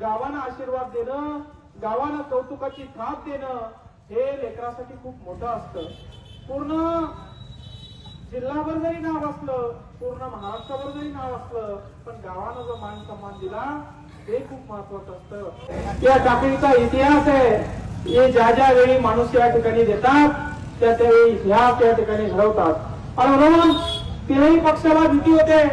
गावांना आशीर्वाद देणं, गावांना कौतुकाची थाप देणं हे लेकरासाठी खूप मोठं असतं. पूर्ण जिल्हाभर जरी नाव असलं, पूर्ण महाराष्ट्राभर जरी नाव असलं, पण गावानं जो मान सन्मान दिला हे खूप महत्वाचं असतं. या टाकळीचा इतिहास आहे. हे ज्या ज्या वेळी माणूस या ठिकाणी देतात त्या त्यावेळी इतिहास या ठिकाणी घडवतात. आणि म्हणून तीनही पक्षाला भीती होते.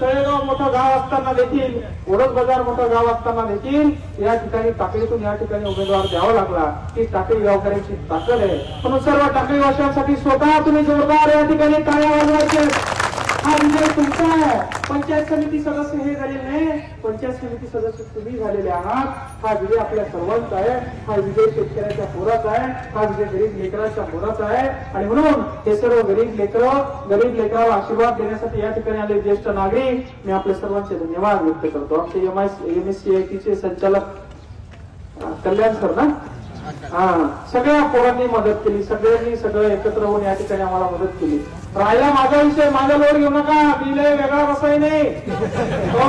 तळेगाव मोठं गाव असताना देखील, ओळख बाजार मोठं गाव असताना देखील या ठिकाणी टाकळीतून या ठिकाणी उमेदवार द्यावा लागला. की टाकळी गावकऱ्यांची ताकद आहे. म्हणून सर्व टाकळी वासियांसाठी स्वतः तुम्ही जोरदार या ठिकाणी टाळ्या वाजवायचे. हा विजय तुमचा आहे. पंचायत समिती सदस्य हे झालेले नाही, पंचायत समिती सदस्य तुम्ही झालेले आहात. हा विजय आपल्या सर्वांचा आहे. हा विजय शेतकऱ्याच्या पोराचा आहे. हा विजय गरीब लेकराच्या पोराचा आहे. आणि म्हणून हे सर्व गरीब लेकराला आशीर्वाद देण्यासाठी या ठिकाणी आले ज्येष्ठ नागरिक, मी आपल्या सर्वांचे धन्यवाद व्यक्त करतो. आमचे MSCIT चे संचालक कल्याण सर ना, सगळ्या पोरांनी मदत केली. सगळ्यांनी सगळं एकत्र होऊन या ठिकाणी आम्हाला मदत केली. राहिला माझा विषय, माझा लोड घेऊ नका. मी लय वेगळा बसाय नाही. हो,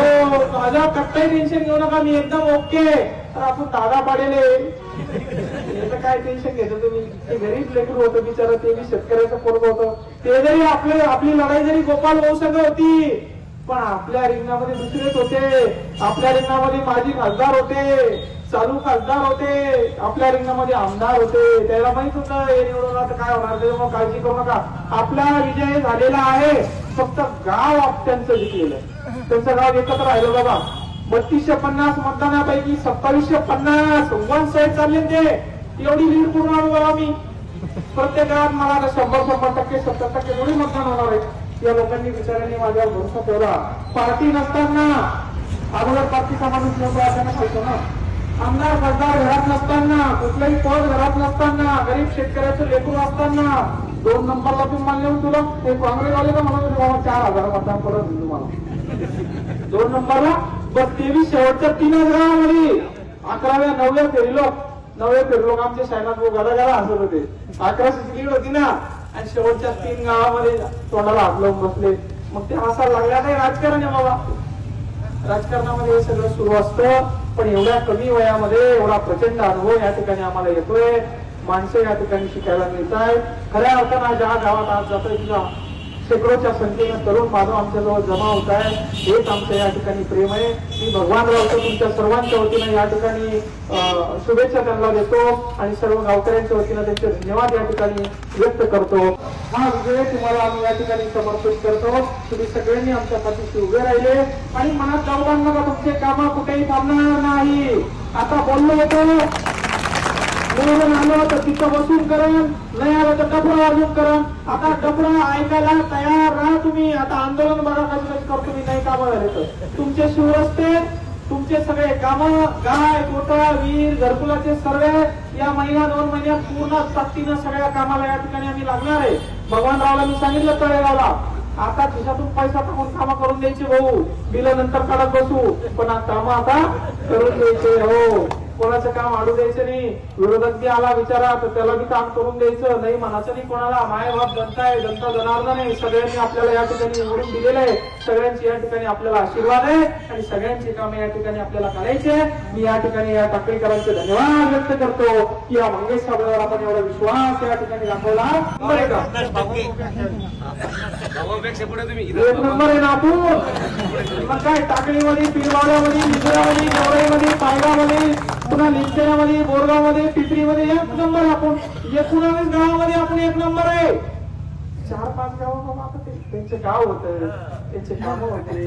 माझा कट्टाही टेन्शन घेऊ नका. मी एकदम ओके. तर आपण दादा पाडेले याचं काय टेन्शन घेतो तुम्ही? ते गरीब लेकरू होतं बिचारा, ते बी शेतकऱ्याचं पोरग होतं. ते जरी आपली लढाई जरी गोपाल भाऊ संग होती, पण आपल्या रिंगणामध्ये दुसरेच होते. आपल्या रिंगणामध्ये माजी खासदार होते, चालू खासदार होते, आपल्या रिंगणामध्ये आमदार होते. त्याला माहित होतं हे निवडून आता काय होणार, त्याच्यामुळे काळजी करू नका. आपला विजय झालेला आहे. फक्त गाव त्यांचं जिंकलेलं आहे. त्यांचं गाव एकत्र राहिलं बघा. 3250 मतदानापैकी 2750 वन साईड चालले ते. एवढी लीड पूर्ण आणू बघा मी. प्रत्येक गावात मला 100% 70% एवढी मतदान होणार आहे. या लोकांनी बिचाऱ्यांनी माझ्यावर भरोसा ठेवला. पार्टी नसताना, अगोदर पार्टीचा माणूस नव्हता त्यांना खायचो ना. आमदार खासदार घरात नसताना, कुठलंही पद घरात नसताना, गरीब शेतकऱ्याचं लेकरू असताना 2 नंबरला तुम्ही मानले तुला ते काँग्रेसवाले का म्हणून 4000 मतदान करत तुम्हाला 2 नंबरला. बस 23 शेवटच्या 3 गावामध्ये 11व्या 9व्या फेरीलोक आमच्या शायनात गदा हसत होते. 1100 लीड होती ना, आणि शेवटच्या 3 गावामध्ये तोंडाला हात लावून बसले. मग ते हसायला लागल्या. नाही राजकारण आहे बाबा. राजकारणामध्ये हे सगळं सुरू असतं. पण एवढ्या कमी वयामध्ये एवढा प्रचंड अनुभव या ठिकाणी आम्हाला येतोय. माणसं या ठिकाणी शिकायला मिळत आहेत. खऱ्या अर्थानं ज्या गावात आज जातोय तुझा शेकडोच्या संख्येनं तरुण मानव आमच्याजवळ जमा होत आहे. हेच आमचं या ठिकाणी प्रेम आहे. मी भगवान रावतो तुमच्या सर्वांच्या वतीनं या ठिकाणी शुभेच्छा त्यांना देतो आणि सर्व गावकऱ्यांच्या वतीनं त्यांचे धन्यवाद या ठिकाणी व्यक्त करतो. हा विजय तुम्हाला आम्ही या ठिकाणी समर्पित करतो. तुम्ही सगळ्यांनी आमच्या पाठीशी उभे राहिले आणि मनात जाऊ नका. तुमचे काम कुठेही थांबणार नाही. आता बोललो होतो, निवडून आलो तर तिथं बसून करण, नाही आलं तर डबडा वाजून करण. आता डबडा ऐकायला तयार राहा तुम्ही. आता आंदोलन बघा कसं करतो मी. नाही कामं झाले तर तुमचे शिवरस्ते, तुमचे सगळे कामं, गाय गोठा वीर घरकुलाचे सर्वे या महिना 2 महिन्यात पूर्ण ताकदीनं सगळ्या कामाला या ठिकाणी आम्ही लागणार आहे. भगवानरावला मी सांगितलं तळेगावला, आता खिशातून पैसा टाकून कामं करून द्यायची भाऊ. बिल नंतर काढत बसू, पण कामं आता करून द्यायचे. हो, कोणाचं काम अडू द्यायचं नाही. विरोधक बी आला विचारा तर त्याला बी काम करून द्यायचं नाही, म्हणायचं नाही कोणाला. माय बाप जनता आहे, जनता जनार्दन आहे. सगळ्यांनी आपल्याला या ठिकाणी निवडून दिलेलं आहे. सगळ्यांची या ठिकाणी आपल्याला आशीर्वाद आहे आणि सगळ्यांची कामे या ठिकाणी आपल्याला करायचे. मी या ठिकाणी या टाकळीकरांचे धन्यवाद व्यक्त करतो की या मंगेश साबळेवर आपण एवढा विश्वास या ठिकाणी दाखवला. एक नंबर आहे ना आपण. मग काय टाकळीमध्ये, पिरवाड्यामध्ये, निजरामध्ये, गवळीमध्ये, पायगामध्ये, पुन्हा निमखेड्यामध्ये, बोरगावमध्ये, पिपरीमध्ये 1 नंबर आपण. 19 गावामध्ये आपण 1 नंबर आहे. 4-5 गाव आता त्यांचे गाव होते, त्यांचे काम होते.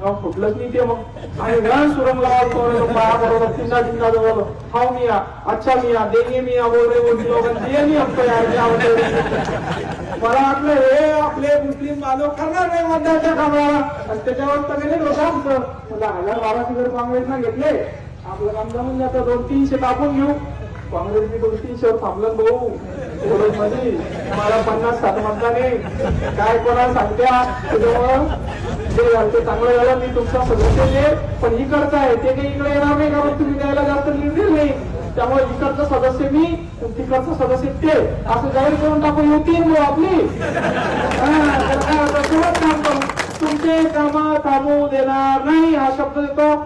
गाव फुटलंच नाही ते. मग आणि घरात सुरंगला बरोबर चिंता जवळ हाव मिया, अच्छा मिया, देंगे मिया बोल रहे वो लोग, दिए नहीं हमको यार. मला वाटलं हे आपले मुस्लिम बांधव करणार नाही मतदानाच्या कामाला, आणि त्याच्यावर तर गेले लोक आमचं. मला 1000-1200 जर काँग्रेसनं घेतले आपलं काम जमून जातं. 200-300 टाकून घेऊ. काँग्रेसने 200-300 थांबलं भाऊ मध्ये. मला 50-60 मतदान आहे. काय कोणाला सांगत्या त्याच्यामुळं जे झालं ते चांगलं झालं. मी तुमचा सदस्य आहे, पण इकडचं आहे ते काही इकडे येणार नाही का? तुम्ही द्यायला जास्त निर्णय नाही. त्यामुळे इकडचा सदस्य मी, तिकडचा सदस्य ते, असं जाहीर करून टाकू. येतील आपली काम करू. तुमचे काम थांबू देणार नाही हा शब्द देतो.